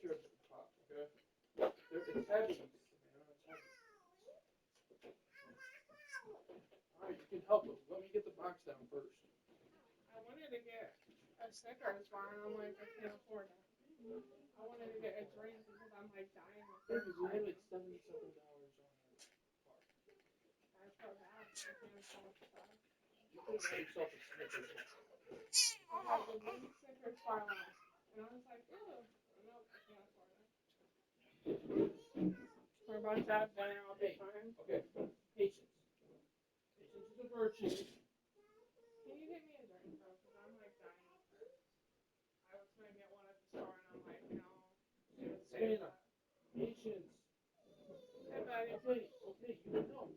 sure it's pop, okay? It's heavy. Alright, you can help him. Let me get the box down first. I wanted to get a Snickers bar, and I'm like, I can't afford it. I wanted to get a drink because I'm like dying of thirst. We have like $77 on it. I felt bad. I can't afford stuff. You could buy yourself a Snickers. I had the one Snickers bar last, and I was like, ew. Nope, I can't afford it. We're about to have dinner. I'll be fine. Okay, patience. Patience is a virtue. Can you get me a drink though? Because I'm like dying of thirst. I was gonna get one at the store, and I'm like, no. Savannah, patience. Hey, buddy. Okay, you can help.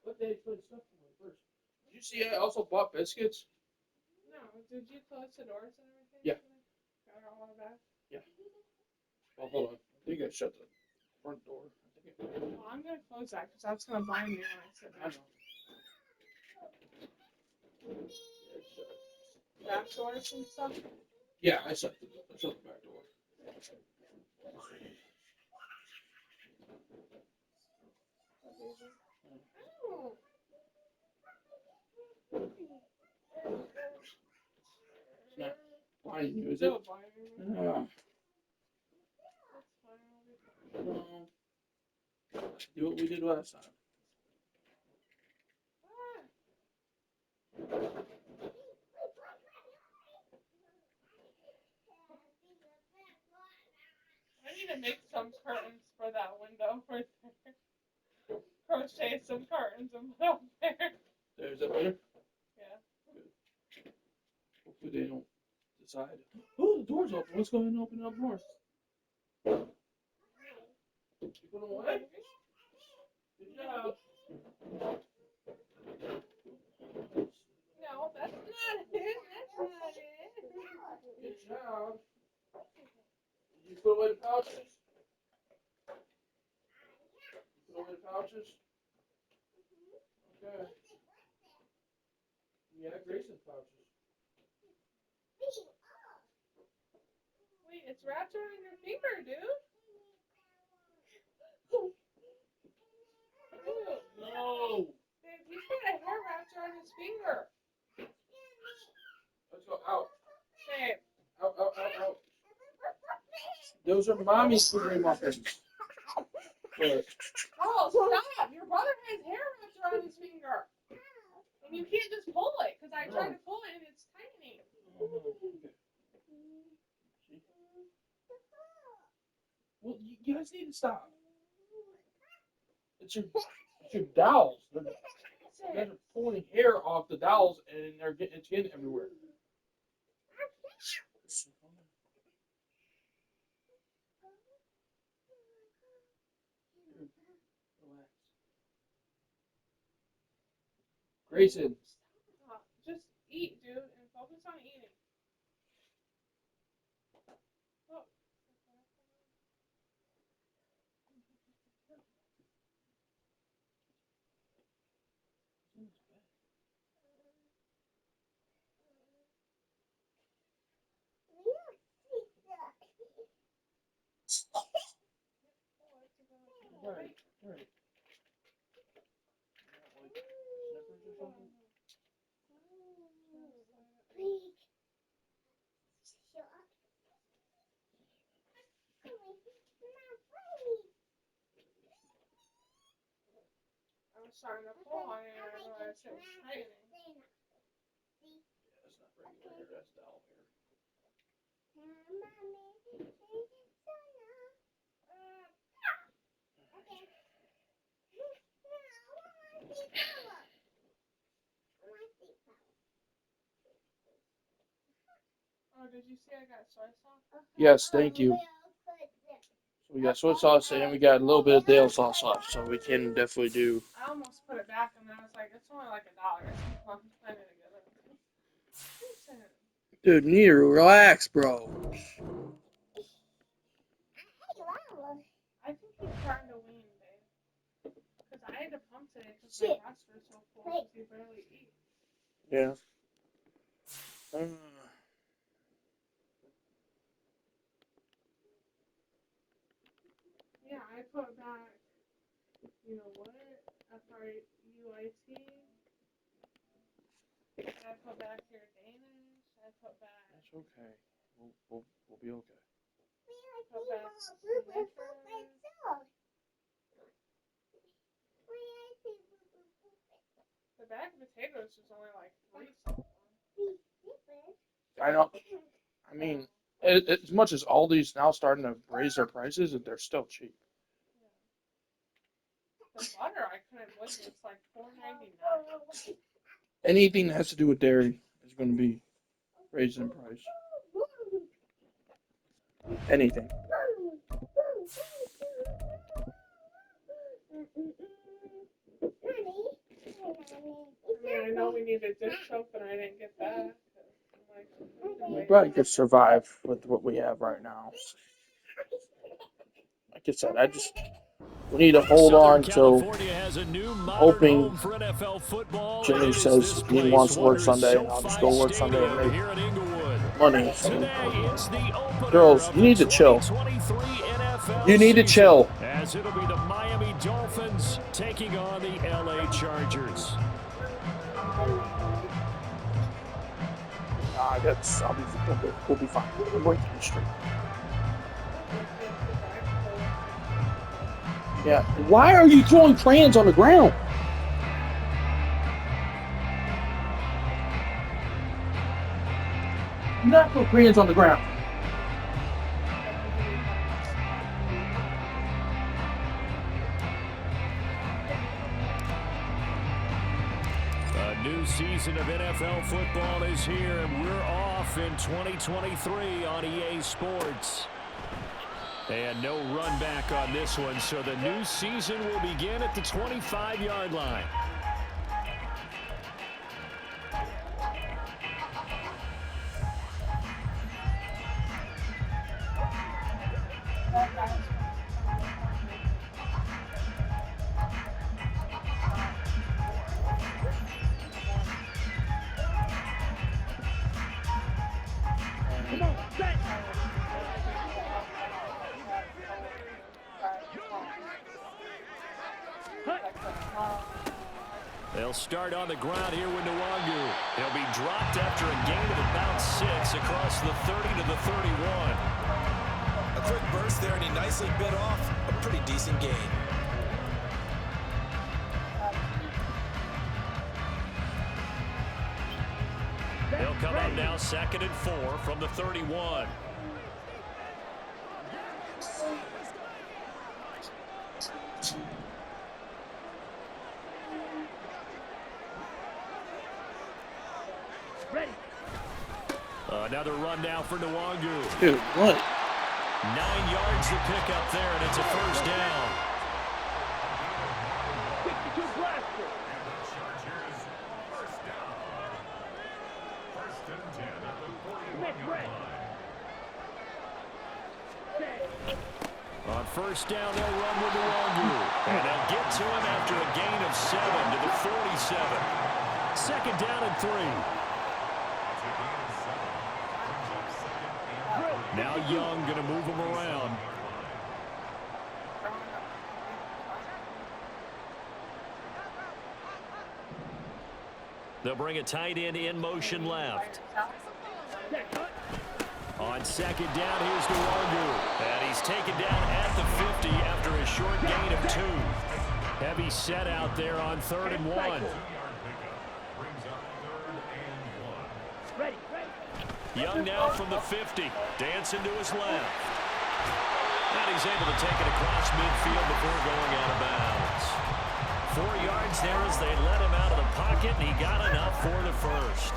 Let Daddy explain stuff to me first. Did you see I also bought biscuits? No, did you close the doors and everything? Yeah. Got all of that? Yeah. Well, hold on. I think I shut the front door. Well, I'm gonna close that because that's gonna blind me when I sit I down. know. Back doors and stuff. Yeah, I shut the back door. Oh. It's not blinding you, is it? Still blinding me. No. That's fine. I'll be fine. No. Do what we did last time. I need to make some curtains for that window right there. Crochet some curtains and put up there. There's that better? Yeah. Good. Hopefully they don't decide. Oh, the door's open. Let's go ahead and open up more. You put them away? Good job. No, that's not it. That's not it. Good job. Did you put away the pouches? You put away the pouches? Okay. Yeah, Grayson's pouches. Wait, it's wrapped around your finger, dude. No. Babe, he's got a hair wrapped around his finger. Let's go out. Babe. Out. Those are mommy's furry muffins. But Oh, stop! Your brother has hair wrapped around his finger. And you can't just pull it, because I tried to pull it and it's tiny. Well, you guys need to stop. It's your dowels. You guys are pulling hair off the dowels and it's getting everywhere. Relax. Grayson. Just eat, dude, and focus on eating. Oh. Right. Snickers or something? I was trying to pull on it and I realized it was tightening. Yeah, that's not regular hair. That's dowel hair. Oh, did you see I got soy sauce? Yes, thank you. So we got soy sauce and we got a little bit of Dale sauce left, so we can definitely do. I almost put it back and then I was like, it's only like $1. I'm putting it together. Dude, you need to relax, bro. I think he's trying to wean, babe. Because I had to pump today because my breasts were so full because he barely eats. Yeah. I put back, you know what? FRUIT. I put back your Danish. I put back. That's okay. We'll be okay. Put back Snickers. The bag of potatoes is only like $3 something. I know. I mean, as much as Aldi's now starting to raise their prices, they're still cheap. The butter I couldn't believe it's like $4.99. Anything that has to do with dairy is going to be raised in price. Anything. I mean, I know we need a dish soap, but I didn't get that. We probably could survive with what we have right now. Like I said, we need to hold on till hoping Jimmy says he wants to work Sunday, and I'll just go work Sunday and make money. So, girls, you need to chill. You need to chill. As it'll be the Miami Dolphins taking on the LA Chargers. We'll be fine. We're working the street. Yeah. Why are you throwing crayons on the ground? Do not throw crayons on the ground. A new season of NFL football is here, and we're off in 2023 on EA Sports. And no run back on this one, so the new season will begin at the 25-yard line. They'll start on the ground here with Nwangu. He'll be dropped after a gain of about 6 across the 30 to the 31. A quick burst there, and he nicely bit off a pretty decent gain. They'll come up now 2nd and 4 from the 31. Another run now for Nwangu. Dude, what? 9 yards to pick up there, and it's a first down. On first down, they'll run with Nwangu. And they'll get to him after a gain of 7 to the 47. 2nd down and 3. Now Young going to move him around. They'll bring a tight end in motion left. On 2nd down, here's Nwangu. And he's taken down at the 50 after a short gain of 2. Heavy set out there on 3rd and 1. Young now from the 50, dancing to his left. And he's able to take it across midfield before going out of bounds. 4 yards there as they let him out of the pocket, and he got enough for the first.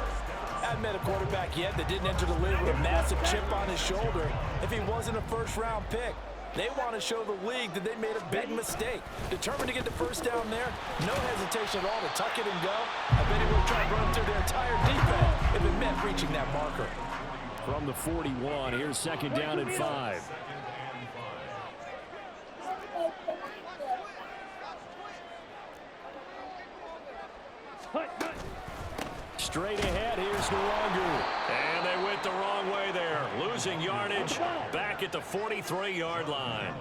Hadn't met a quarterback yet that didn't enter the league with a massive chip on his shoulder if he wasn't a first-round pick. They want to show the league that they made a big mistake. Determined to get the first down there, no hesitation at all to tuck it and go. I bet he would try to run through their entire defense if it meant reaching that marker. From the 41, here's 2nd down and 5. Straight ahead, here's Nwangu. And they went the wrong way there. Losing yardage back at the 43-yard line.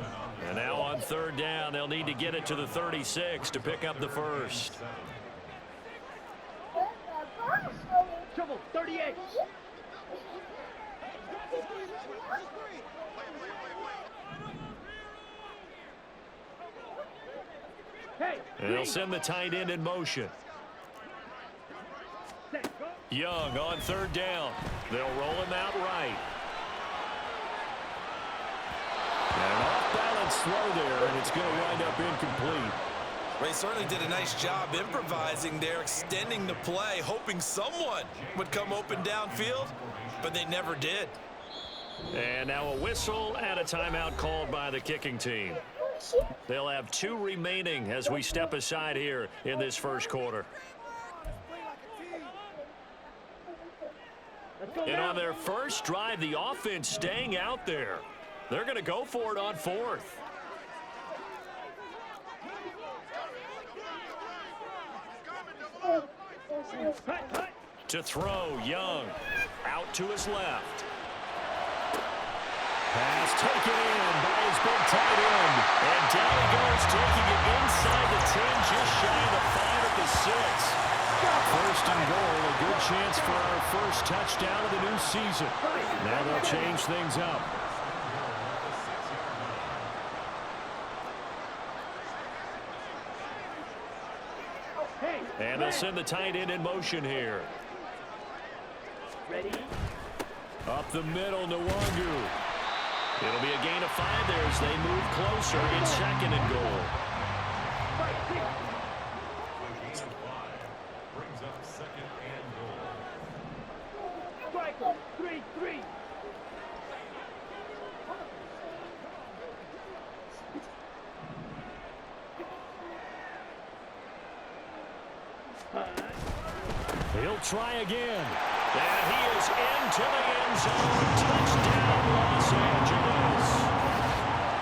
And now on third down, they'll need to get it to the 36 to pick up the first. Trouble, 38. And they'll send the tight end in motion. Young on third down. They'll roll him out right. And an off-balance throw there, and it's going to wind up incomplete. They certainly did a nice job improvising there, extending the play, hoping someone would come open downfield, but they never did. And now a whistle and a timeout called by the kicking team. They'll have 2 remaining as we step aside here in this first quarter. And on their first drive, the offense staying out there. They're going to go for it on fourth. To throw, Young. Out to his left. Pass taken in by his big tight end. And down he goes, taking it inside the 10, just shy of the 5 at the 6. First and goal, a good chance for our first touchdown of the new season. Now they'll change things up. And they'll send the tight end in motion here. Ready? Up the middle, Nwangu. It'll be a gain of 5 there as they move closer. It's second and goal. Brings up second and goal. Striker, 3-3. He'll try again. And he is into the end zone. Touchdown, Los Angeles.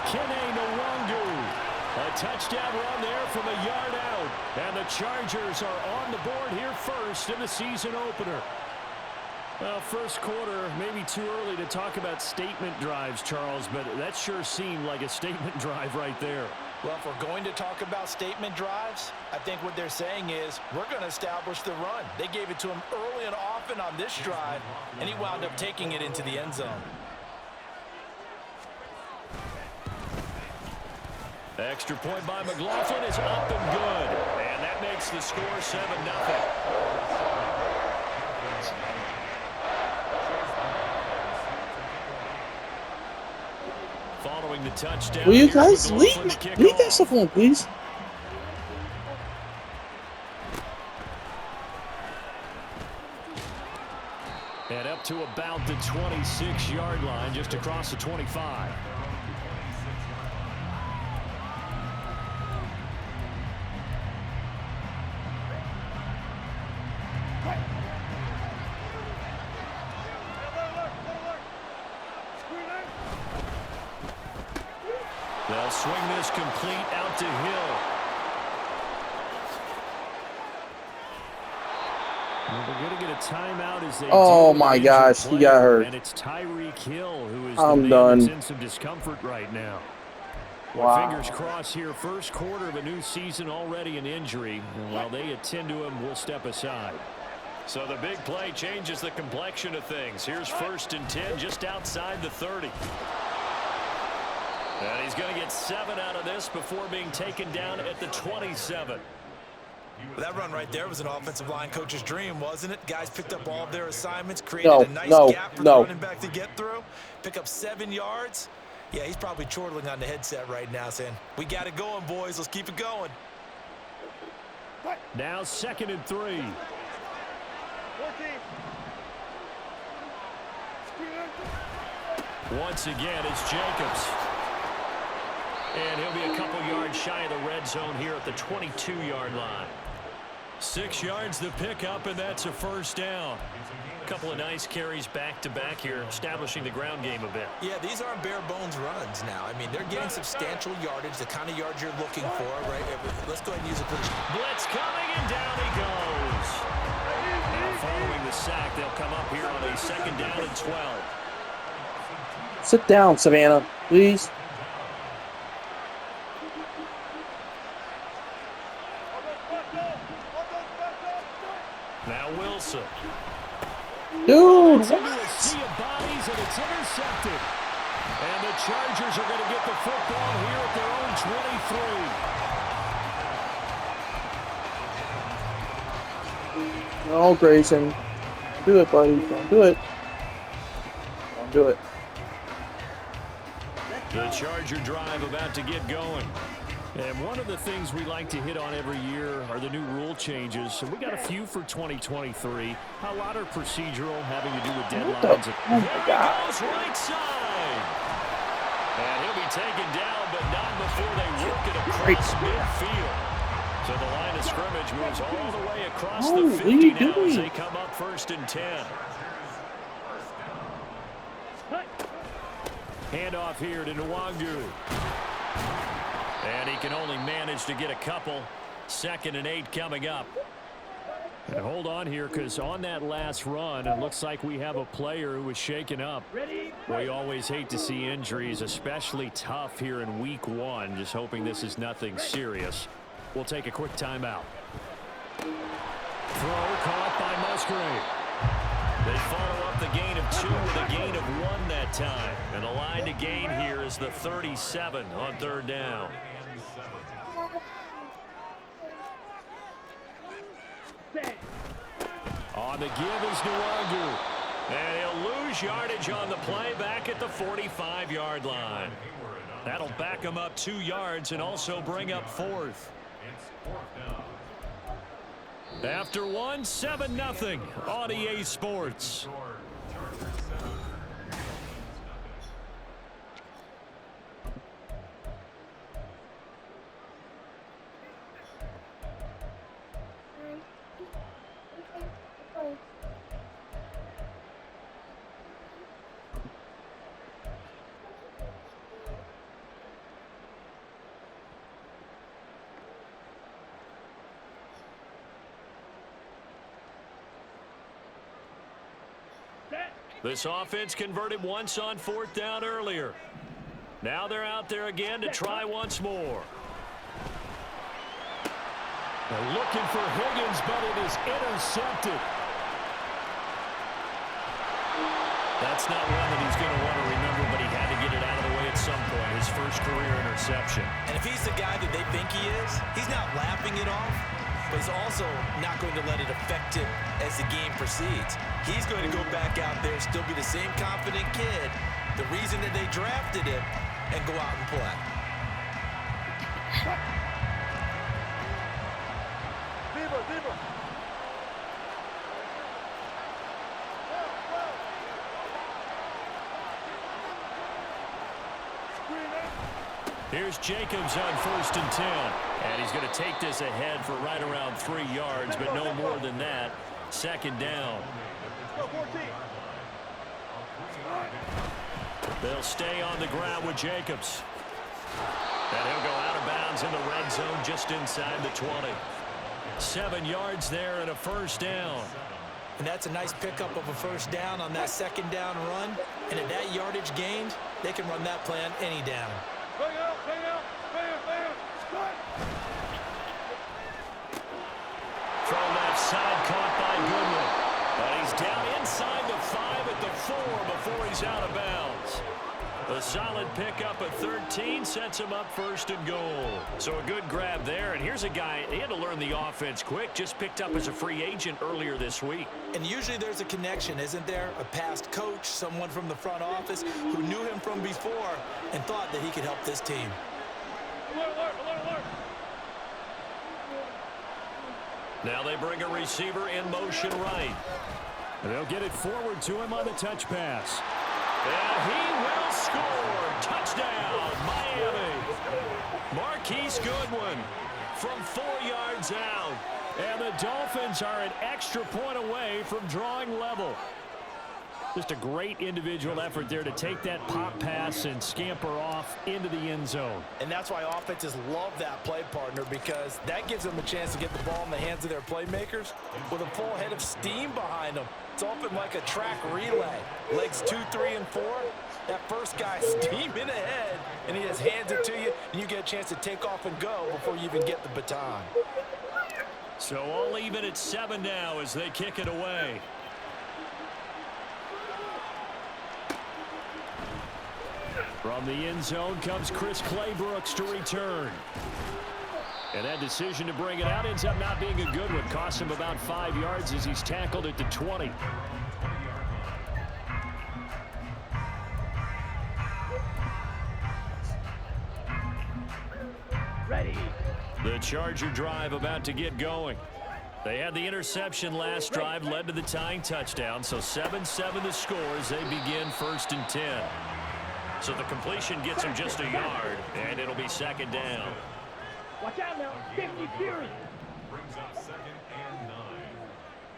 Kene Nwangu. A touchdown run there from a yard out. And the Chargers are on the board here first in the season opener. Well, first quarter, maybe too early to talk about statement drives, Charles, but that sure seemed like a statement drive right there. Well, if we're going to talk about statement drives, I think what they're saying is we're going to establish the run. They gave it to him early and often on this drive, and he wound up taking it into the end zone. Extra point by McLaughlin is up and good. And that makes the score 7-0. Following the touchdown. Will you guys leave that stuff alone, please? And up to about the 26-yard line, just across the 25. They'll swing this complete out to Hill. Well, they're going to get a timeout as they Oh my gosh, he got hurt. And it's Tyreek Hill who is I'm the man done. that's in some discomfort right now. Well, Wow. fingers crossed here. First quarter of a new season, already an injury. And while they attend to him, we'll step aside. So the big play changes the complexion of things. Here's 1st and 10 just outside the 30. And he's going to get 7 out of this before being taken down at the 27. That run right there was an offensive line coach's dream, wasn't it? Guys picked up all of their assignments, created a nice gap for the running back to get through, pick up 7 yards. Yeah, he's probably chortling on the headset right now saying, we got it going, boys. Let's keep it going. Now 2nd and 3. Once again, it's Jacobs. And he'll be a couple yards shy of the red zone here at the 22-yard line. 6 yards the pickup, and that's a first down. A couple of nice carries back-to-back here, establishing the ground game a bit. Yeah, these aren't bare-bones runs now. I mean, they're getting substantial yardage, the kind of yards you're looking for, right? Let's go ahead and use it for the... Blitz coming, and down he goes. Now following the sack, they'll come up here on a 2nd down and 12. Sit down, Savannah, please. Dude, It's into a what? sea of bodies, and it's intercepted. And the Chargers are going to get the football here at their own 23. No, Grayson. Don't do it, buddy. Don't do it. Don't do it. The Charger drive about to get going. And one of the things we like to hit on every year are the new rule changes. So we got a few for 2023. A lot are procedural, having to do with deadlines. Oh my God. Goes right side. And he'll be taken down, but not before they work it across midfield. So the line of scrimmage moves all the way across the 50 now as they come up 1st and 10. Handoff here to Nwangu. And he can only manage to get a couple. 2nd and 8 coming up. And hold on here, because on that last run, it looks like we have a player who was shaken up. We always hate to see injuries, especially tough here in week 1. Just hoping this is nothing serious. We'll take a quick timeout. Throw caught by Musgrave. They follow up the gain of 2 with a gain of 1 that time. And the line to gain here is the 37 on 3rd down. On the give is Nwangu. And he'll lose yardage on the play back at the 45-yard line. That'll back him up 2 yards and also bring up 4th. After 1, 7-0 on EA Sports. This offense converted once on 4th down earlier. Now they're out there again to try once more. They're looking for Higgins, but it is intercepted. That's not one that he's going to want to remember, but he had to get it out of the way at some point. His first career interception. And if he's the guy that they think he is, he's not laughing it off, but he's also not going to let it affect him as the game proceeds. He's going to go back out there, still be the same confident kid, the reason that they drafted him, and go out and play. Here's Jacobs on 1st and 10. And he's going to take this ahead for right around 3 yards, but no more than that. 2nd down. They'll stay on the ground with Jacobs. And he'll go out of bounds in the red zone just inside the 20. 7 yards there and a 1st down. And that's a nice pickup of a 1st down on that 2nd down run. And at that yardage gained, they can run that play on any down. From left side, caught by Goodwin. But he's down inside the 5 at the 4 before he's out of bounds. A solid pickup at 13 sets him up 1st and goal. So a good grab there. And here's a guy, he had to learn the offense quick, just picked up as a free agent earlier this week. And usually there's a connection, isn't there? A past coach, someone from the front office who knew him from before and thought that he could help this team. Now they bring a receiver in motion right. And they'll get it forward to him on the touch pass. And he will score. Touchdown, Miami. Marquise Goodwin from 4 yards out. And the Dolphins are an extra point away from drawing level. Just a great individual effort there to take that pop pass and scamper off into the end zone. And that's why offenses love that play partner, because that gives them a chance to get the ball in the hands of their playmakers with a full head of steam behind them. It's often like a track relay. Legs 2, 3, and 4. That first guy steaming ahead, and he just hands it to you, and you get a chance to take off and go before you even get the baton. So all even at 7 now as they kick it away. From the end zone comes Chris Claybrooks to return. And that decision to bring it out ends up not being a good one. Cost him about 5 yards as he's tackled at the 20. Ready. The Charger drive about to get going. They had the interception last drive, led to the tying touchdown. So 7-7 the score as they begin 1st and 10. So the completion gets him just a yard, and it'll be 2nd down. Watch out now. 50 Fury. Brings up 2nd and 9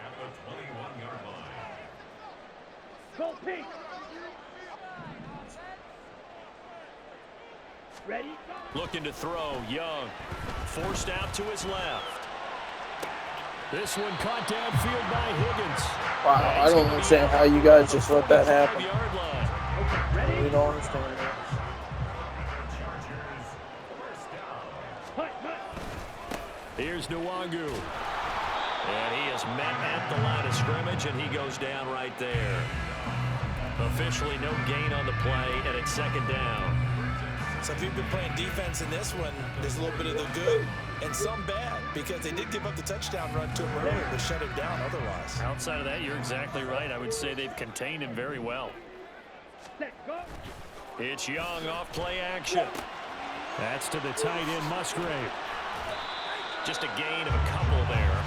at the 21-yard line. Go pink. Ready. Looking to throw, Young. Forced out to his left. This one caught downfield by Higgins. Wow, I don't understand how you guys just let that happen. 5-yard line. Okay, I ready. really don't understand that. Hut, hut. Here's Nwangu. And he is met at the line of scrimmage, and he goes down right there. Officially no gain on the play, and it's 2nd down. So if you've been playing defense in this one, there's a little bit of the good and some bad, because they did give up the touchdown run to him earlier, but shut him down otherwise. Outside of that, you're exactly right. I would say they've contained him very well. Set, go. It's Young off play action. That's to the tight end, Musgrave. Just a gain of a couple there.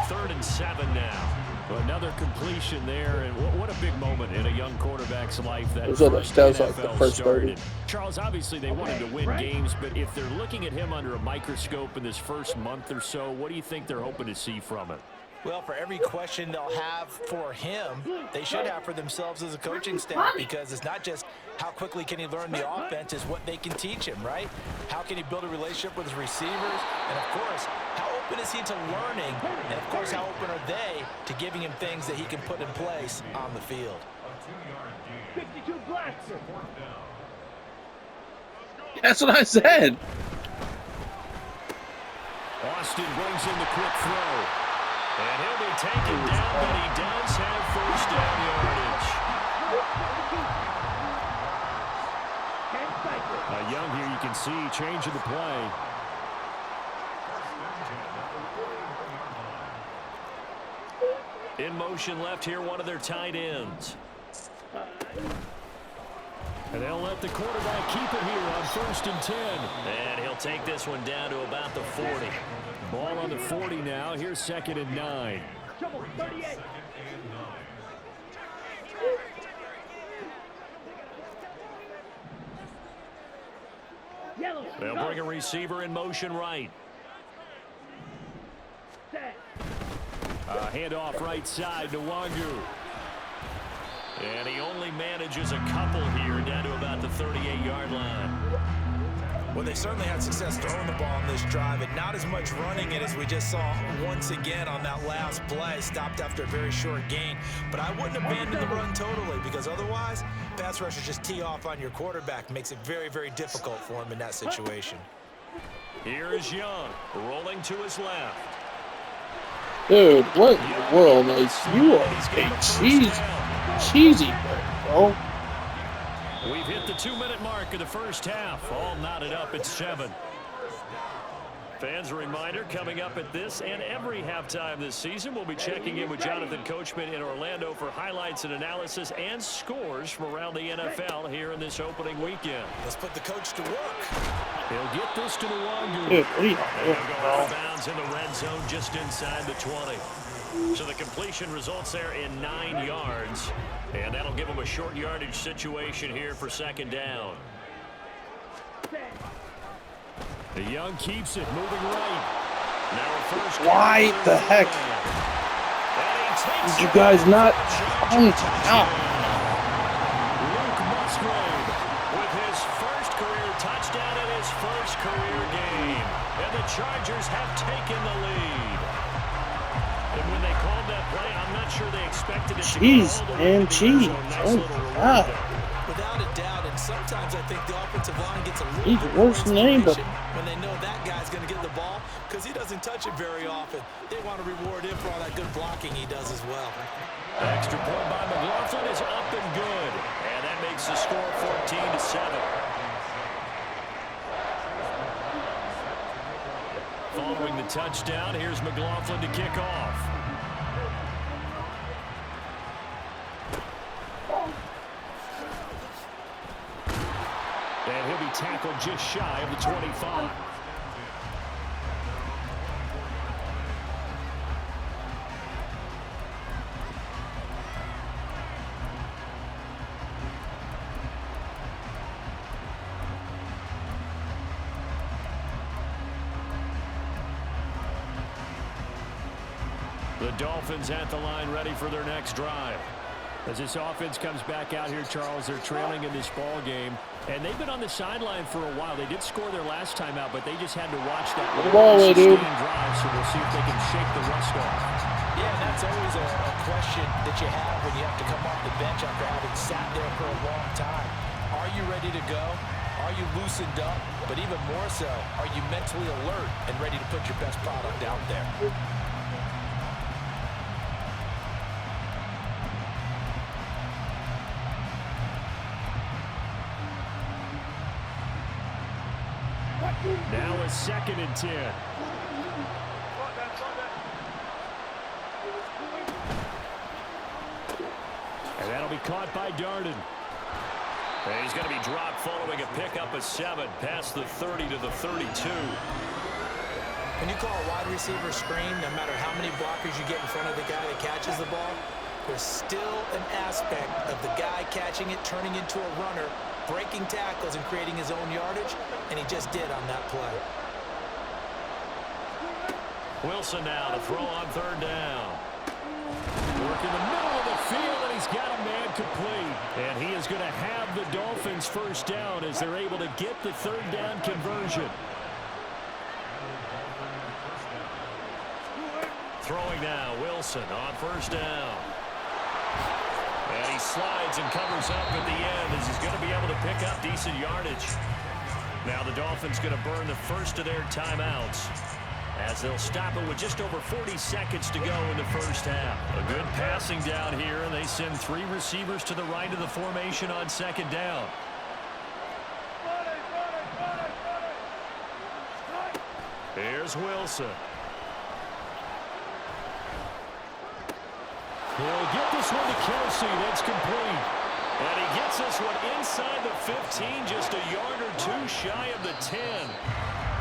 3rd and 7 now. Another completion there, and what a big moment in a young quarterback's life. That was like the first started. Charles, obviously they wanted to win games, but if they're looking at him under a microscope in this first month or so, what do you think they're hoping to see from it? Well, for every question they'll have for him, they should have for themselves as a coaching staff, because it's not just how quickly can he learn the offense, it's what they can teach him, right? How can he build a relationship with his receivers? And, of course, how open is he to learning? And, of course, how open are they to giving him things that he can put in place on the field? 52 Blaster. That's what I said. Austin brings in the quick throw. And he'll be taken down, but he does have 1st down yardage. Young here, you can see, changing the play. In motion left here, one of their tight ends. And they'll let the quarterback keep it here on 1st and 10. And he'll take this one down to about the 40. Ball on the 40 now. Here's 2nd and 9. Trouble, 38. Yellow. They'll bring a receiver in motion right. Set. Handoff right side to Nwangu. And he only manages a couple here down to about the 38-yard line. Well, they certainly had success throwing the ball on this drive, and not as much running it as we just saw once again on that last play. Stopped after a very short gain. But I wouldn't abandon the run totally, because otherwise, pass rushers just tee off on your quarterback. Makes it very, very difficult for him in that situation. Here is Young, rolling to his left. Dude, what in the world is you are a cheesy bro. We've hit the 2-minute mark of the first half. All knotted up at 7. Fans, a reminder, coming up at this and every halftime this season, we'll be checking in with Jonathan Coachman in Orlando for highlights and analysis and scores from around the NFL here in this opening weekend. Let's put the coach to work. He'll get this to Nwangu. Dude, what are you They'll go out of bounds in the red zone just inside the 20. So the completion results there in 9 yards. And that'll give them a short yardage situation here for 2nd down. The Young keeps it, moving right. Now a first. Why the heck did you guys not punt out? Luke Musgrave with his first career touchdown in his first career game. And the Chargers have taken the lead. And when they called that play, I'm not sure they expected it to go all the way And to the end cheese. zone. Nice Oh, little reward God. there. Without a doubt, and sometimes I think the offensive line gets a little He's bit worse more than anybody. inspiration when they know that guy's going to get the ball, because he doesn't touch it very often. They want to reward him for all that good blocking he does as well. Extra point by McLaughlin is up and good. And that makes the score 14-7. touchdown. Here's McLaughlin to kick off. And he'll be tackled just shy of the 25. The Dolphins at the line ready for their next drive. As this offense comes back out here, Charles, they're trailing in this ball game. And they've been on the sideline for a while. They did score their last time out, but they just had to watch that sustained drive, so we'll see if they can shake the rust off. Yeah, that's always a question that you have when you have to come off the bench after having sat there for a long time. Are you ready to go? Are you loosened up? But even more so, are you mentally alert and ready to put your best product out there? Now a 2nd and 10. And that'll be caught by Darden. And he's going to be dropped following a pickup of 7 past the 30 to the 32. When you call a wide receiver screen, no matter how many blockers you get in front of the guy that catches the ball, there's still an aspect of the guy catching it, turning into a runner, breaking tackles and creating his own yardage, and he just did on that play. Wilson now to throw on 3rd down. Work in the middle of the field, and he's got a man complete. And he is going to have the Dolphins 1st down as they're able to get the 3rd down conversion. Throwing now, Wilson on 1st down. And he slides and covers up at the end as he's going to be able to pick up decent yardage. Now the Dolphins going to burn the first of their timeouts as they'll stop it with just over 40 seconds to go in the 1st half. A good passing down here, and they send 3 receivers to the right of the formation on 2nd down. Here's Wilson. He'll get this one to Kelsey. That's complete. And he gets this one inside the 15, just a yard or 2 shy of the 10.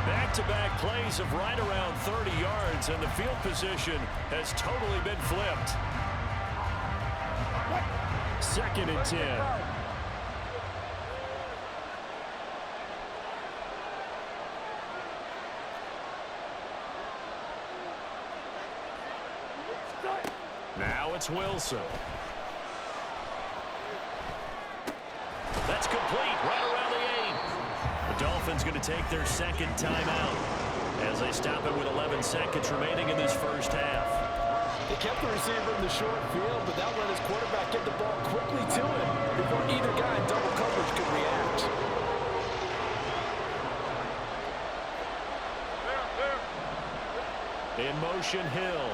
Back-to-back plays of right around 30 yards, and the field position has totally been flipped. 2nd and 10. Now it's Wilson. That's complete right around the 8. The Dolphins going to take their 2nd timeout as they stop it with 11 seconds remaining in this 1st half. They kept the receiver in the short field, but that let his quarterback get the ball quickly to him before either guy in double coverage could react. In motion, Hill.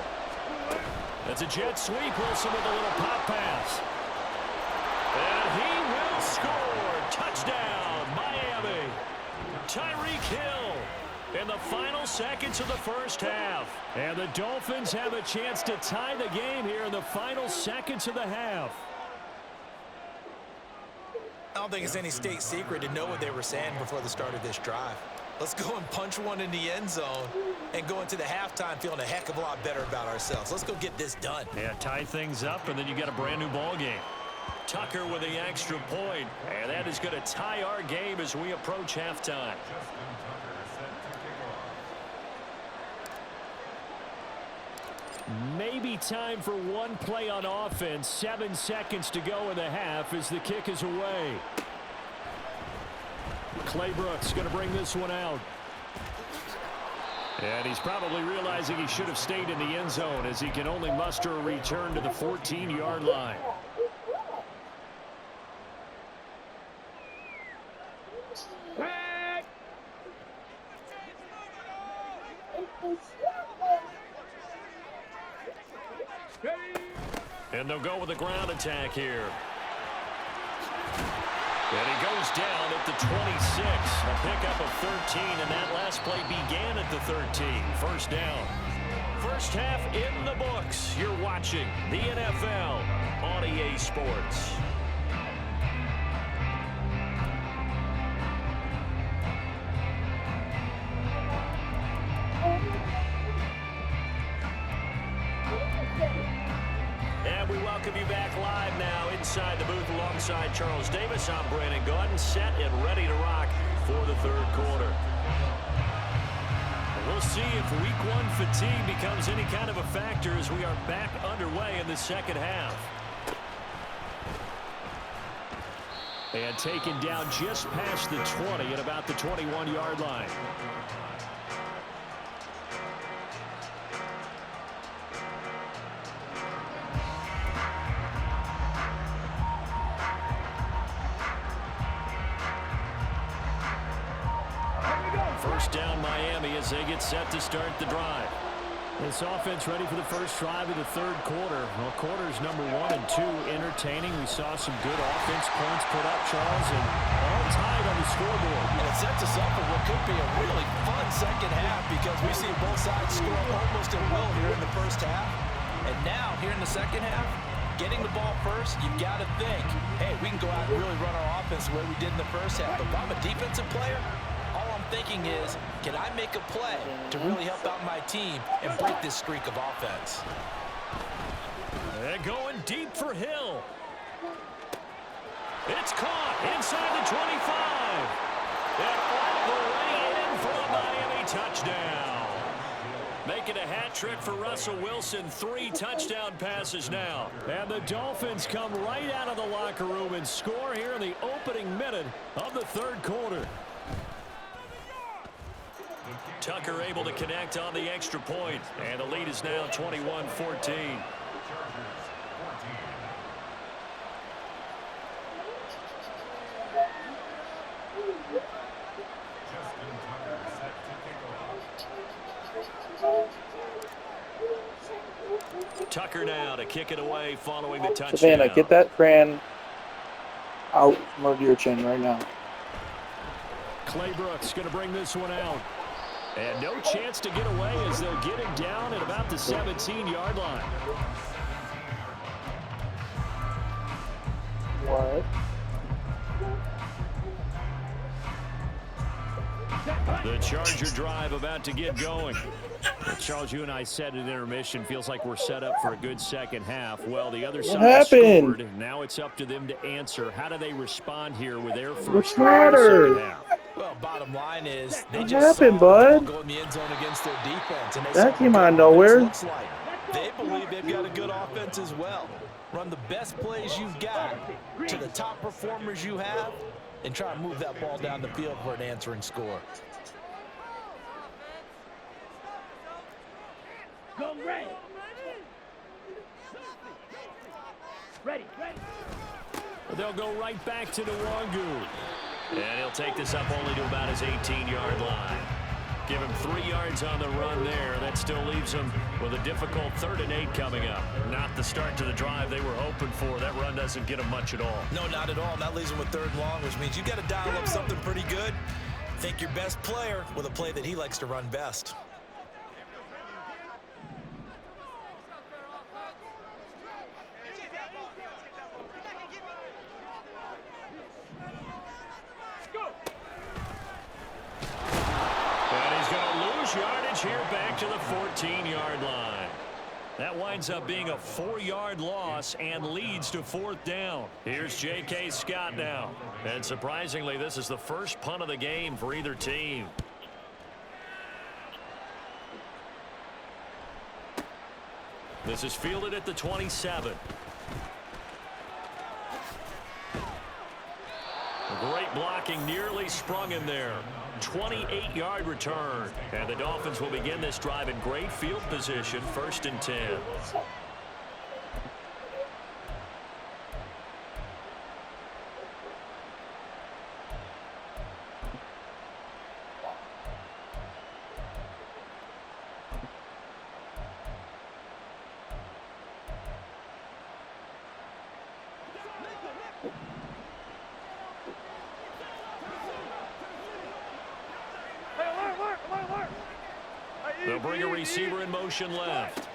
That's a jet sweep. Wilson with a little pop pass. And he will score. Touchdown, Miami. Tyreek Hill in the final seconds of the 1st half. And the Dolphins have a chance to tie the game here in the final seconds of the half. I don't think it's any state secret to know what they were saying before the start of this drive. Let's go and punch one in the end zone and go into the halftime feeling a heck of a lot better about ourselves. Let's go get this done. Yeah, tie things up, and then you got a brand new ball game. Tucker with the extra point, and that is going to tie our game as we approach halftime. Maybe time for one play on offense. 7 seconds to go in the half as the kick is away. Clay Brooks going to bring this one out. And he's probably realizing he should have stayed in the end zone as he can only muster a return to the 14-yard line. And they'll go with a ground attack here. And he goes down at the a pickup of 13, and that last play began at the 13. First down. First half in the books. You're watching the NFL on EA Sports. And we welcome you back live now inside the booth alongside Charles Davis. I'm Brandon Gaudin, set and ready to rock for the third quarter. We'll see if week one fatigue becomes any kind of a factor as we are back underway in the second half. And taken down just past the 20 at about the 21-yard line. First down Miami as they get set to start the drive. This offense ready for the first drive of the third quarter. Well, quarters number 1 and 2 entertaining. We saw some good offense points put up, Charles, and all tied on the scoreboard. And it sets us up for what could be a really fun second half because we see both sides score almost at will here in the first half. And now, here in the second half, getting the ball first, you've got to think, hey, we can go out and really run our offense the way we did in the first half. But if I'm a defensive player, all I'm thinking is, can I make a play to really help out my team and break this streak of offense? They're going deep for Hill. It's caught inside the 25. And all the way in for a Miami touchdown. Making a hat trick for Russell Wilson. 3 touchdown passes now. And the Dolphins come right out of the locker room and score here in the opening minute of the third quarter. Tucker able to connect on the extra point, and the lead is now 21-14. Tucker now to kick it away following the touchdown. Savannah, get that crayon out from under your chin right now. Clay Brooks going to bring this one out. And no chance to get away as they'll get him down at about the 17-yard line. What? The Charger drive about to get going. Well, Charles, you and I said in intermission, feels like we're set up for a good second half. Well, the other side scored. Now it's up to them to answer. How do they respond here with their first drive of the second half? Well, bottom line is they What just happened, saw the ball bud? go in the end zone against their defense. And they That saw came what out of good offense nowhere. looks like. They believe they've got a good offense as well. Run the best plays you've got to the top performers you have and try to move that ball down the field for an answering score. Go ready. Ready. They'll go right back to Nwangu. And he'll take this up only to about his 18-yard line. Give him 3 yards on the run there. That still leaves him with a difficult 3rd and 8 coming up. Not the start to the drive they were hoping for. That run doesn't get him much at all. No, not at all. And that leaves him with 3rd and long, which means you got to dial up something pretty good. Think your best player with a play that he likes to run best. Yardage here back to the 14-yard line. That winds up being a 4-yard loss and leads to 4th down. Here's J.K. Scott now. And surprisingly, this is the first punt of the game for either team. This is fielded at the 27. Great blocking, nearly sprung in there. 28-yard return. And the Dolphins will begin this drive in great field position, 1st and 10. bring a receiver in motion left.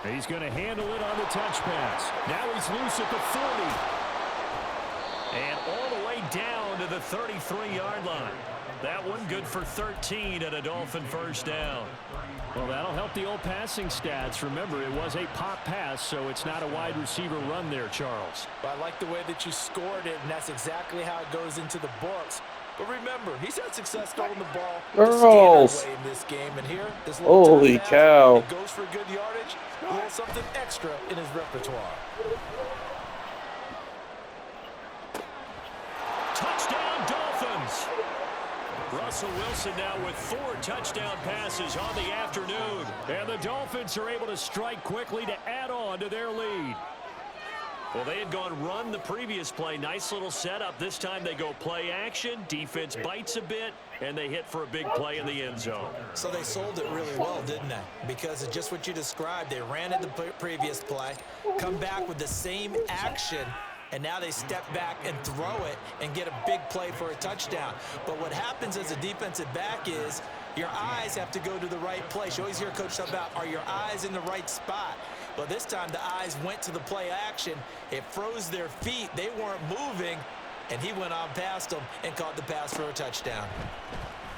He's going to handle it on the touch pass. Now he's loose at the 40. And all the way down to the 33-yard line. That one good for 13 and a Dolphin first down. Well, that'll help the old passing stats. Remember, it was a pop pass, so it's not a wide receiver run there, Charles. Well, I like the way that you scored it, and that's exactly how it goes into the books. But remember, he's had success throwing the ball the standard way in this game. And here, this little holy pass, cow. it goes for good yardage, a little something extra in his repertoire. Touchdown, Dolphins! Russell Wilson now with 4 touchdown passes on the afternoon. And the Dolphins are able to strike quickly to add on to their lead. Well, they had gone run the previous play. Nice little setup. This time they go play action. Defense bites a bit, and they hit for a big play in the end zone. So they sold it really well, didn't they? Because of just what you described. They ran at the previous play, come back with the same action, and now they step back and throw it and get a big play for a touchdown. But what happens as a defensive back is your eyes have to go to the right place. You always hear Coach talk about, are your eyes in the right spot? Well, this time the eyes went to the play action. It froze their feet. They weren't moving, and he went on past them and caught the pass for a touchdown.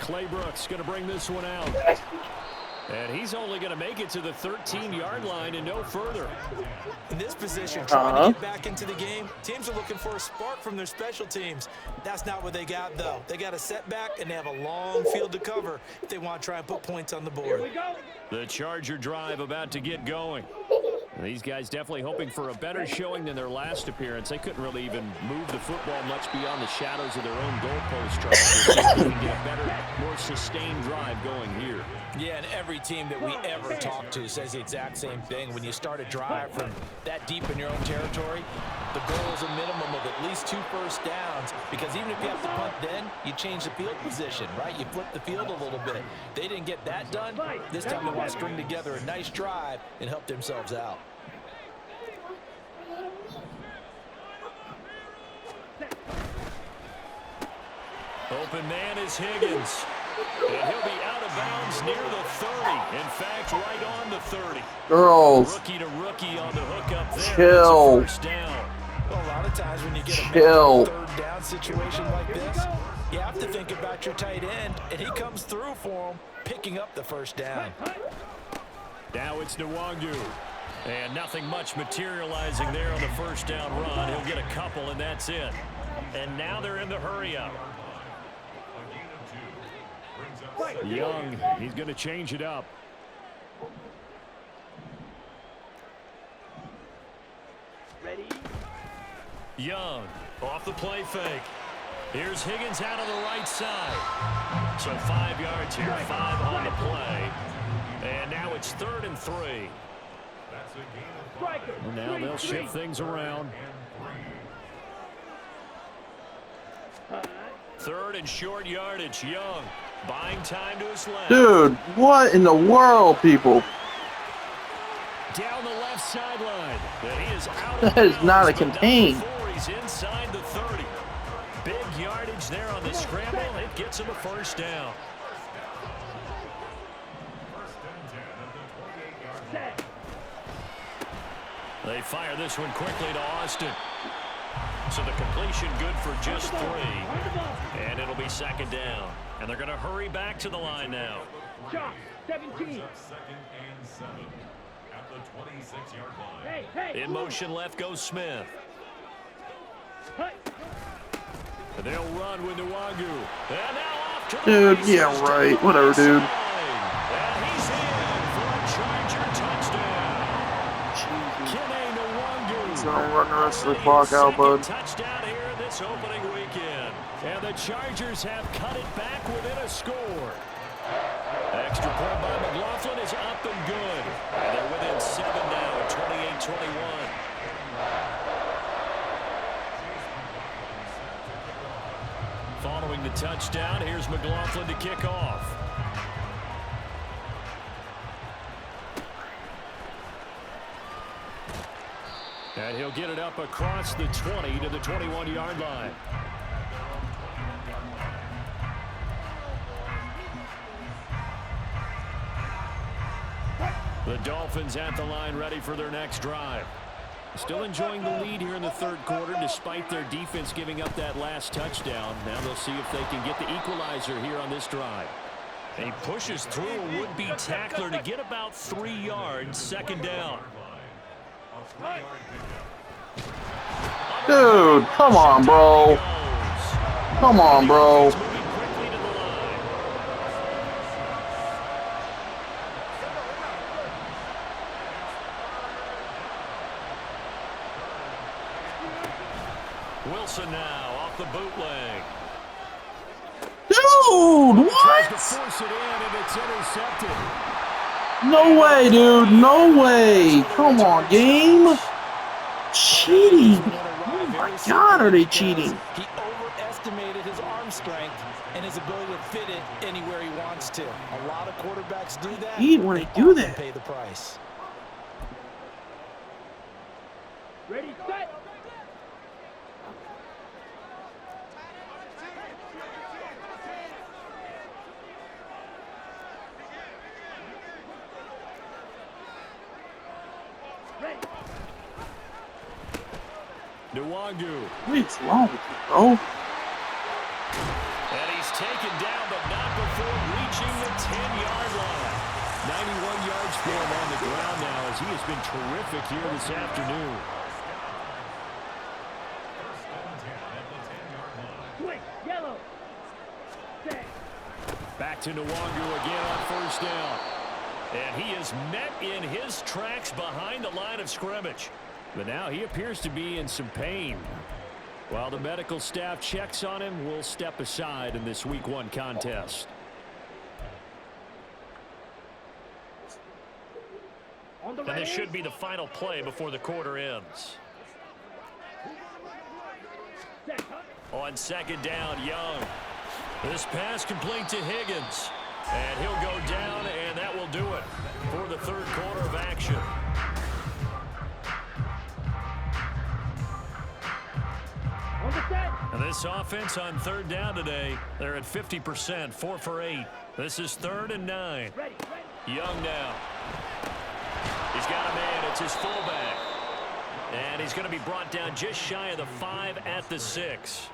Clay Brooks going to bring this one out. And he's only going to make it to the 13-yard line and no further. In this position, trying to get back into the game, teams are looking for a spark from their special teams. That's not what they got, though. They got a setback, and they have a long field to cover if they want to try and put points on the board. The Charger drive about to get going. These guys definitely hoping for a better showing than their last appearance. They couldn't really even move the football much beyond the shadows of their own goalpost. Trying to get a better, more sustained drive going here. Yeah, and every team that we ever talk to says the exact same thing. When you start a drive from that deep in your own territory, the goal is a minimum of at least 2 first downs, because even if you have to punt then, you change the field position, right? You flip the field a little bit. They didn't get that done. This time they want to string together a nice drive and help themselves out. Open man is Higgins. And he'll be out of bounds near the 30. In fact, right on the 30. Girls. Rookie to rookie on the hook up there. Chill. First down. Well, a lot of times when you get a third down situation like this, you have to think about your tight end, and he comes through for him, picking up the first down. Now it's Nwangu. And nothing much materializing there on the first down run. He'll get a couple, and that's it. And now they're in the hurry-up. Young, he's going to change it up. Ready? Young, off the play fake. Here's Higgins out on the right side. So 5 yards here, 5 on the play. And now it's 3rd and 3. And now they'll shift things around. 3rd and short yardage. Young buying time to his left. Dude, what in the world, people? Down the left sideline. He is out. That is not a contain. He's inside the 30. Big yardage there on the scramble. It gets him a first down. They fire this one quickly to Austin. So the completion good for just 3. And it'll be 2nd down. And they're going to hurry back to the line now. 17. 2nd and 7 at the 26-yard line. In motion left goes Smith. They'll run with Nwangu. And now off to the Dude, yeah, right. Whatever, dude. And he's in for a Charger touchdown. Kene Nwangu. He's gonna run the rest of the clock out, bud. Touchdown here this opening weekend. And the Chargers have cut it back within a score. Extra point by McLaughlin is up and good. And they're within 7 now at 28-21. Following the touchdown, here's McLaughlin to kick off. And he'll get it up across the 20 to the 21-yard line. The Dolphins at the line ready for their next drive. Still enjoying the lead here in the third quarter despite their defense giving up that last touchdown. Now they'll see if they can get the equalizer here on this drive. He pushes through a would-be tackler to get about 3 yards, second down. Dude, come on, bro. Come on, bro. Wilson now off the bootleg. Dude, what? To force it in, and it's intercepted. No way, dude. No way. Come on, game. Cheating. Oh my God, are they cheating? He overestimated his arm strength and his ability to fit it anywhere he wants to. A lot of quarterbacks do that. Cheat when they do that. Pay the price. Ready, set. Nwangu. What's wrong with you, bro? And he's taken down, but not before reaching the 10-yard line. 91 yards for him on the ground now as he has been terrific here this afternoon. Swing, yellow. Set. Back to Nwangu again on first down. And he is met in his tracks behind the line of scrimmage. But now he appears to be in some pain. While the medical staff checks on him, we'll step aside in this Week 1 contest. On the And this should be the final play before the quarter ends. set. On second down, Young. This pass complete to Higgins. And he'll go down, and that will do it for the third quarter of action. On the set. And this offense on third down today, they're at 50%, 4 for 8. This is 3rd and 9. Ready. Young now. He's got a man. It's his fullback. And he's going to be brought down just shy of the 5 at the 6.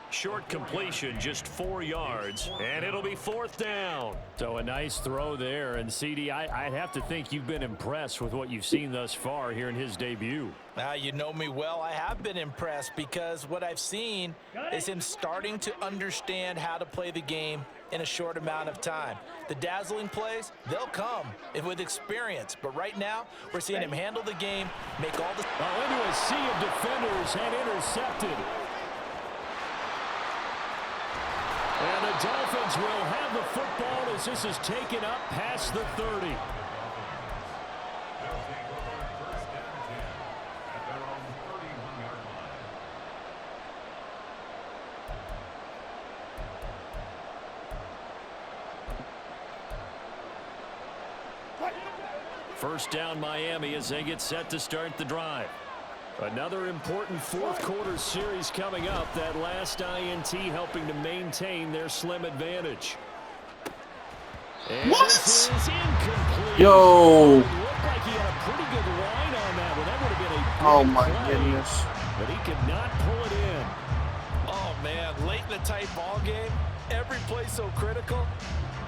Short completion, just 4 yards, and it'll be 4th down. So a nice throw there, and CD, I'd have to think you've been impressed with what you've seen thus far here in his debut. Now, you know me well. I have been impressed because what I've seen is him starting to understand how to play the game in a short amount of time. The dazzling plays, they'll come with experience. But right now, we're seeing him handle the game, make all the... Into a sea of defenders and intercepted. And the Dolphins will have the football as this is taken up past the 30. First down Miami as they get set to start the drive. Another important fourth quarter series coming up. That last INT helping to maintain their slim advantage. And What? This is incomplete. Yo. It looked like he had a pretty good line on that one. That would have been a big Oh my play, goodness. but he could not pull it in. Oh, man, late in the tight ball game, every play so critical,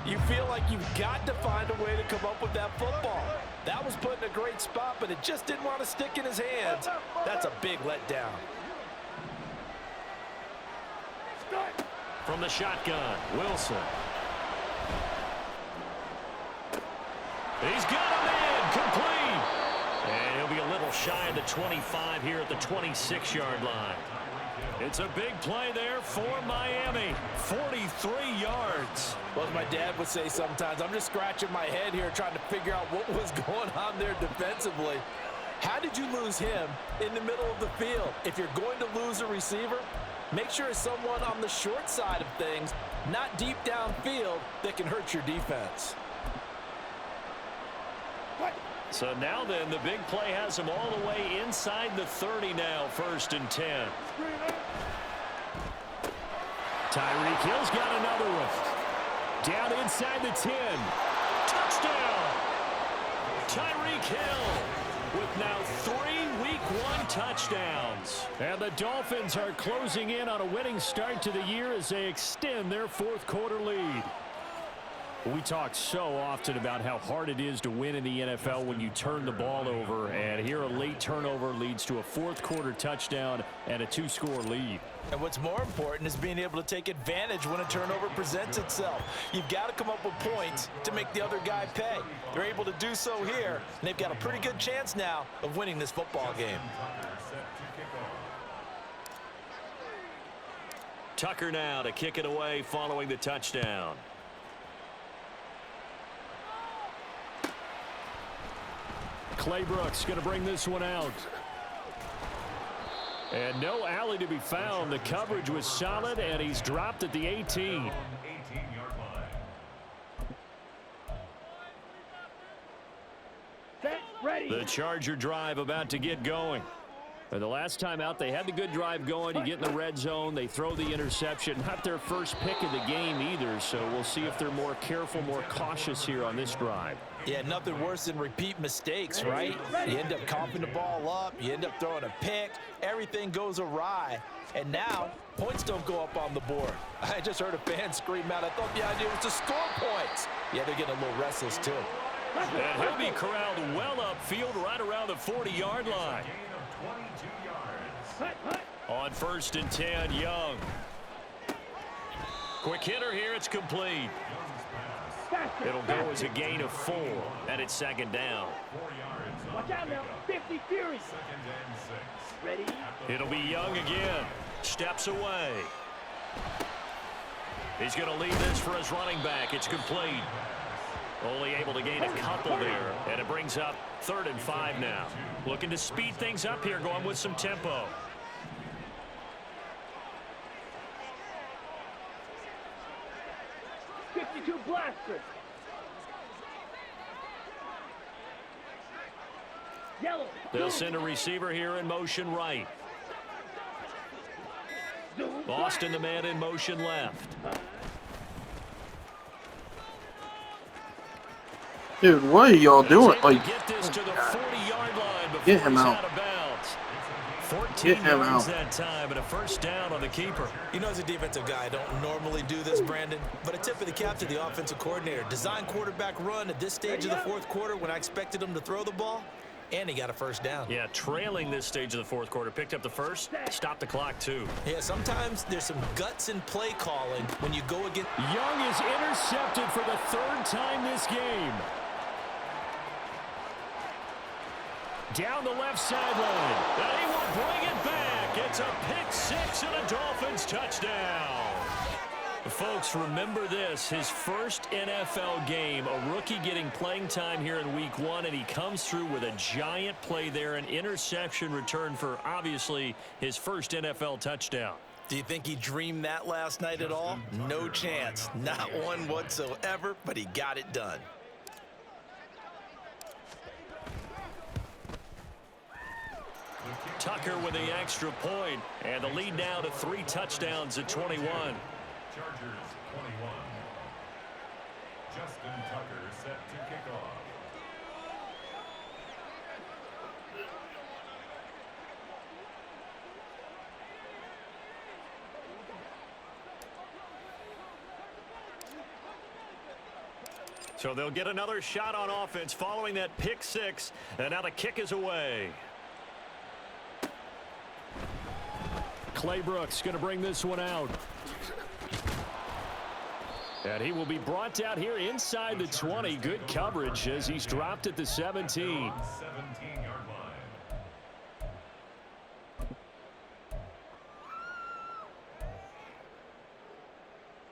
you feel like you've got to find a way to come up with that football. That was put in a great spot, but it just didn't want to stick in his hands. That's a big letdown. From the shotgun, Wilson. He's got a man complete. And he'll be a little shy of the 25 here at the 26-yard line. It's a big play there for Miami. 43 yards. Well, as my dad would say sometimes, I'm just scratching my head here trying to figure out what was going on there defensively. How did you lose him in the middle of the field? If you're going to lose a receiver, make sure it's someone on the short side of things, not deep downfield, that can hurt your defense. So now then, the big play has him all the way inside the 30 now, 1st and 10. Tyreek Hill's got another one. Down inside the 10. Touchdown. Tyreek Hill with now 3 Week 1 touchdowns. And the Dolphins are closing in on a winning start to the year as they extend their fourth quarter lead. We talk so often about how hard it is to win in the NFL when you turn the ball over, and here a late turnover leads to a fourth quarter touchdown and a 2-score lead. And what's more important is being able to take advantage when a turnover presents itself. You've got to come up with points to make the other guy pay. They're able to do so here, and they've got a pretty good chance now of winning this football game. Tucker now to kick it away following the touchdown. Clay Brooks going to bring this one out. And no alley to be found. The coverage was solid, and he's dropped at the 18. Set, ready. The Charger drive about to get going. And the last time out, they had the good drive going. You get in the red zone, they throw the interception. Not their first pick of the game either, so we'll see if they're more careful, more cautious here on this drive. Yeah, nothing worse than repeat mistakes, right? You end up coughing the ball up, you end up throwing a pick, everything goes awry, and now points don't go up on the board. I just heard a fan scream out, I thought the idea was to score points. Yeah, they're getting a little restless too. And he'll be corralled well upfield right around the 40-yard line. On 1st and 10, Young. Quick hitter here, it's complete. It'll go as a gain of 4, and it's 2nd down. Watch out now. 50 Fury. Ready. It'll be Young again. Steps away. He's going to leave this for his running back. It's complete. Only able to gain a couple there, and it brings up 3rd and 5 now. Looking to speed things up here, going with some tempo. Blaster. Yellow. They'll send a receiver here in motion right. Austin, the man in motion left. Dude, what are y'all doing? Like, get this to the 40-yard line before get him he's out. Of bounds. 14 Get him yards out. that time, and a 1st down on the keeper. You know, as a defensive guy, I don't normally do this, Brandon, but a tip of the cap to the offensive coordinator. Design quarterback run at this stage of the fourth quarter when I expected him to throw the ball, and he got a 1st down. Yeah, trailing this stage of the fourth quarter. Picked up the 1st, stopped the clock too. Yeah, sometimes there's some guts in play calling when you go against. Young is intercepted for the 3rd time this game. Down the left sideline, and he will bring it back. It's a pick-6 and a Dolphins touchdown. Folks, remember this, his first NFL game, a rookie getting playing time here in Week 1, and he comes through with a giant play there, an interception return for, obviously, his first NFL touchdown. Do you think he dreamed that last night at all? No chance. Not one whatsoever, but he got it done. Tucker with the extra point, and the lead now to 3 touchdowns at 21. Chargers 21. Justin Tucker set to kick off. So they'll get another shot on offense following that pick-6, and now the kick is away. Clay Brooks going to bring this one out. And he will be brought down here inside the 20. Good coverage as he's dropped at the 17. 17-yard line.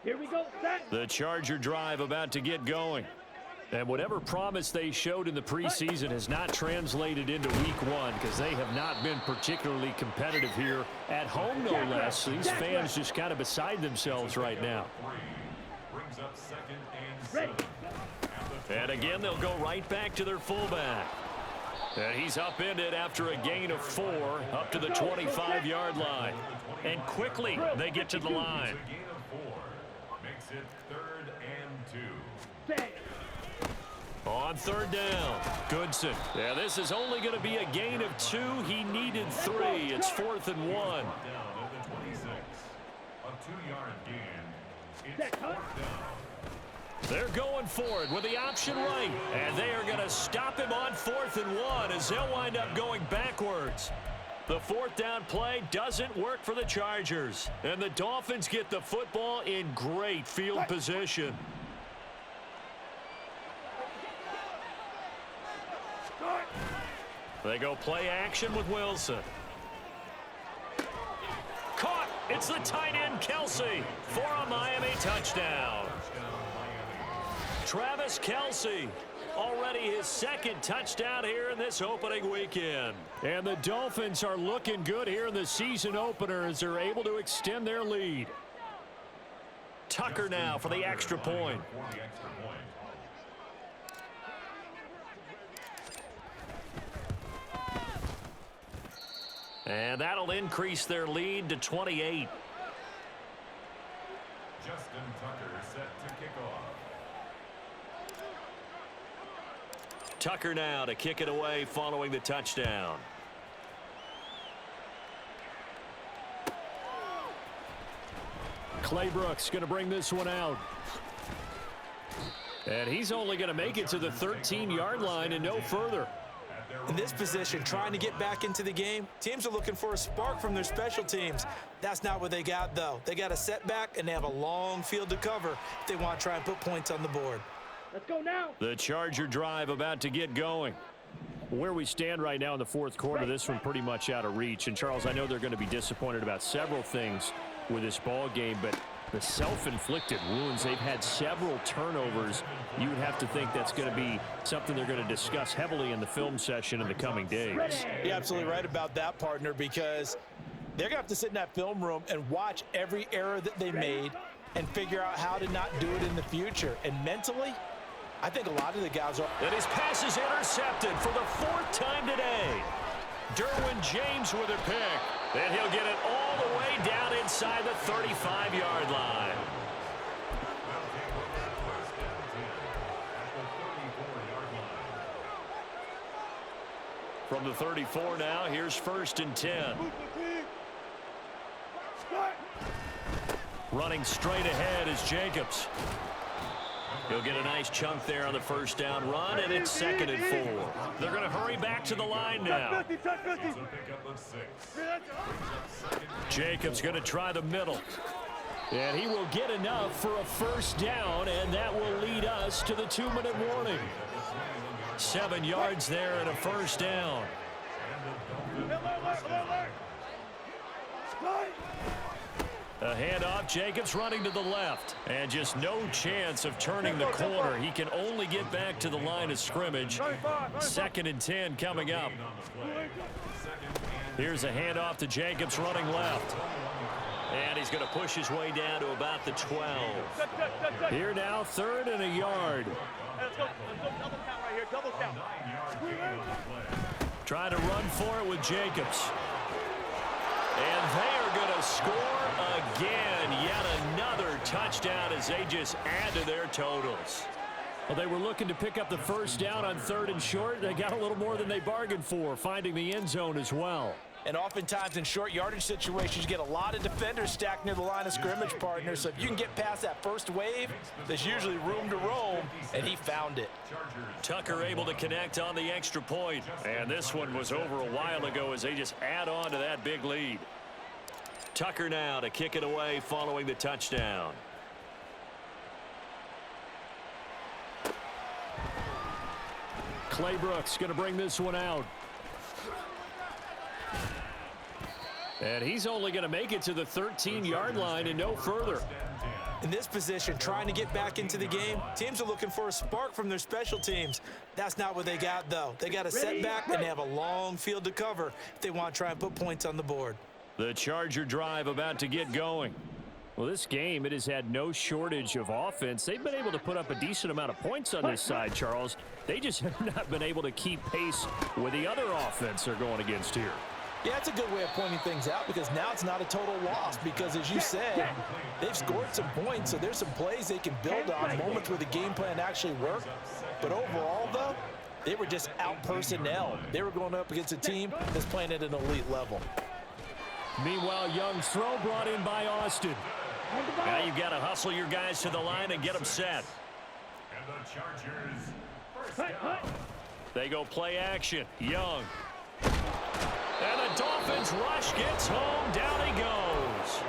Here we go. Set. The Charger drive about to get going. And whatever promise they showed in the preseason has not translated into Week 1 because they have not been particularly competitive here at home, no less. These fans just kind of beside themselves right now. Brings up 2nd and 7. And again, they'll go right back to their fullback. And he's upended after a gain of 4 up to the 25-yard line. And quickly, they get to the line. A gain of 4 makes it 3rd and 2. Set. On third down, Goodson. Yeah, this is only going to be a gain of 2. He needed 3. It's 4th and 1. Down at the 26. A 2-yard gain. It's 4th down. They're going for it with the option right. And they are going to stop him on 4th and 1 as they'll wind up going backwards. The 4th down play doesn't work for the Chargers. And the Dolphins get the football in great field position. They go play action with Wilson. Caught. It's the tight end, Kelce, for a Miami touchdown. Travis Kelce, already his 2nd touchdown here in this opening weekend. And the Dolphins are looking good here in the season opener as they're able to extend their lead. Tucker now for the extra point. And that'll increase their lead to 28. Justin Tucker set to kick off. Tucker now to kick it away following the touchdown. Clay Brooks going to bring this one out. And he's only going to make it to the 13-yard line and no further. In this position, trying to get back into the game, teams are looking for a spark from their special teams. That's not what they got, though. They got a setback, and they have a long field to cover if they want to try and put points on the board. Let's go now. The Charger drive about to get going. Where we stand right now in the 4th quarter, this one pretty much out of reach. And, Charles, I know they're going to be disappointed about several things with this ball game, but the self-inflicted wounds, they've had several turnovers. You would have to think that's going to be something they're going to discuss heavily in the film session in the coming days. You're absolutely right about that, partner, because they're going to have to sit in that film room and watch every error that they made and figure out how to not do it in the future. And mentally, I think a lot of the guys are. And his pass is intercepted for the 4th time today. Derwin James with a pick. And he'll get it all the way down inside the 35-yard line. From the 34 now, here's 1st and 10. Running straight ahead is Jacobs. He'll get a nice chunk there on the 1st down run, and it's 2nd and 4. They're going to hurry back to the line now. Jacobs going to try the middle. And he will get enough for a 1st down, and that will lead us to the 2-minute warning. 7 yards there and a 1st down. A handoff, Jacobs running to the left. And just no chance of turning the corner. He can only get back to the line of scrimmage. 2nd and 10 coming up. Here's a handoff to Jacobs running left. And he's going to push his way down to about the 12. Here now, 3rd and a yard. Let's go double count right here, double count. Trying to run for it with Jacobs. And they are going to score again. Yet another touchdown as they just add to their totals. Well, they were looking to pick up the 1st down on 3rd and short. They got a little more than they bargained for, finding the end zone as well. And oftentimes in short yardage situations, you get a lot of defenders stacked near the line of scrimmage, partner. So if you can get past that first wave, there's usually room to roam, and he found it. Tucker able to connect on the extra point. And this one was over a while ago as they just add on to that big lead. Tucker now to kick it away following the touchdown. Clay Brooks going to bring this one out. And he's only going to make it to the 13-yard line and no further. In this position, trying to get back into the game, teams are looking for a spark from their special teams. That's not what they got, though. They got a setback, and they have a long field to cover if they want to try and put points on the board. The Charger drive about to get going. Well, this game, it has had no shortage of offense. They've been able to put up a decent amount of points on this side, Charles. They just have not been able to keep pace with the other offense they're going against here. Yeah, it's a good way of pointing things out because now it's not a total loss because, as you said, they've scored some points, so there's some plays they can build on, moments where the game plan actually worked. But overall, though, they were just out-personnel. They were going up against a team that's playing at an elite level. Meanwhile, Young's throw brought in by Austin. Now you've got to hustle your guys to the line and get them set. And the Chargers, first down. They go play action. Young. And the Dolphins rush gets home. Down he goes.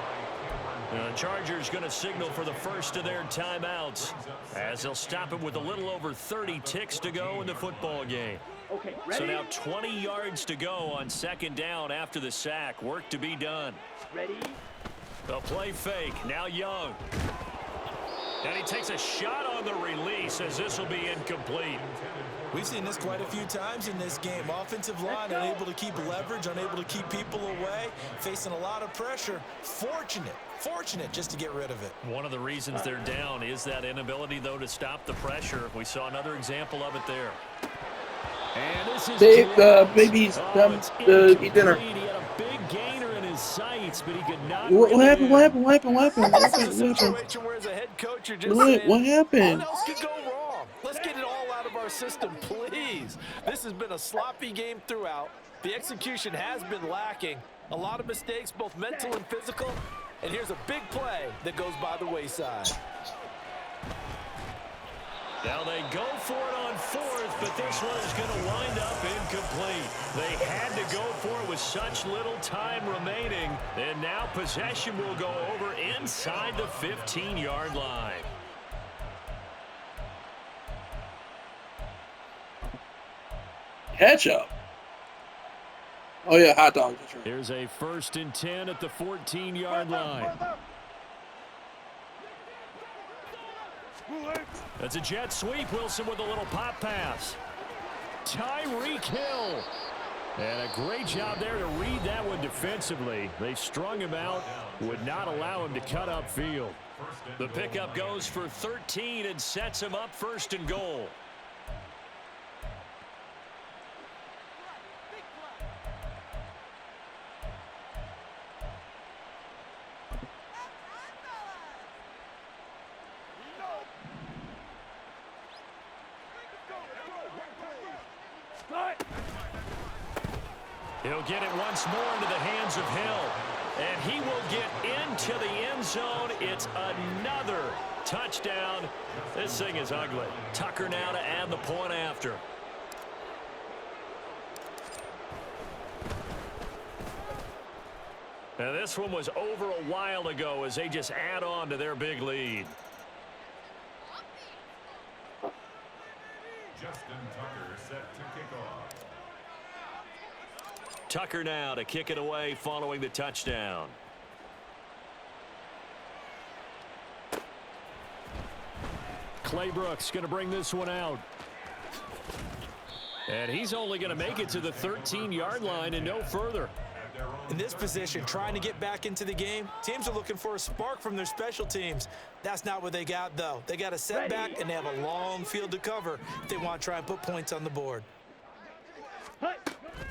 The Chargers going to signal for the first of their timeouts as they'll stop it with a little over 30 ticks to go in the football game. Okay, So now 20 yards to go on second down after the sack. Work to be done. Ready? The play fake. Now Young. And he takes a shot on the release as this will be incomplete. We've seen this quite a few times in this game. Offensive line unable to keep leverage, unable to keep people away, facing a lot of pressure. Fortunate just to get rid of it. One of the reasons they're down is that inability, though, to stop the pressure. We saw another example of it there. And this is baby's done eat dinner. He had a big gainer in his sights, but he could not. What happened? What happened? What happened? What happened? This is a situation where as a head coach you're just saying, What happened? what else could go wrong? Let's get it all out of our system, please. This has been a sloppy game throughout. The execution has been lacking. A lot of mistakes, both mental and physical. And here's a big play that goes by the wayside. Now they go for it on fourth, but this one is going to wind up incomplete. They had to go for it with such little time remaining, and now possession will go over inside the 15-yard line. Ketchup. Oh yeah, hot dogs. That's right. Here's a 1st and 10 at the 14-yard line. That's a jet sweep. Wilson with a little pop pass. Tyreek Hill. And a great job there to read that one defensively. They strung him out, would not allow him to cut upfield. The pickup goes for 13 and sets him up 1st and goal. He'll get it once more into the hands of Hill. And he will get into the end zone. It's another touchdown. This thing is ugly. Tucker now to add the point after. Now this one was over a while ago as they just add on to their big lead. Justin Tucker set to kick off. Tucker now to kick it away following the touchdown. Clay Brooks going to bring this one out. And he's only going to make it to the 13-yard line and no further. In this position, trying to get back into the game, teams are looking for a spark from their special teams. That's not what they got, though. They got a setback, and they have a long field to cover if they want to try and put points on the board.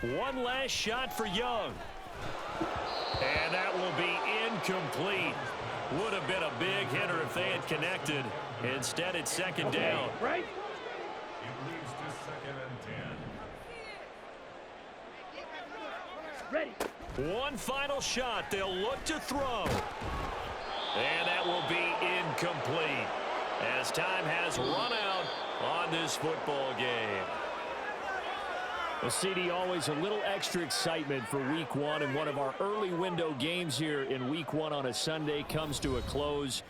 One last shot for Young. And that will be incomplete. Would have been a big hitter if they had connected. Instead, it's second down. Right? It leads to 2nd and 10. Ready. One final shot. They'll look to throw. And that will be incomplete as time has run out on this football game. Well, CD, always a little extra excitement for Week 1, and one of our early window games here in Week 1 on a Sunday comes to a close.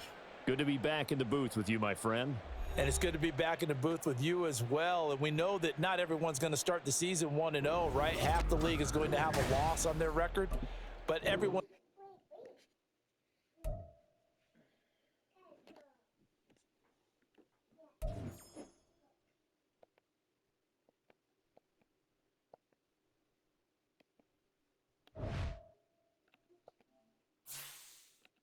Good to be back in the booth with you, my friend. And it's good to be back in the booth with you as well. And we know that not everyone's going to start the season 1-0, right? Half the league is going to have a loss on their record, but everyone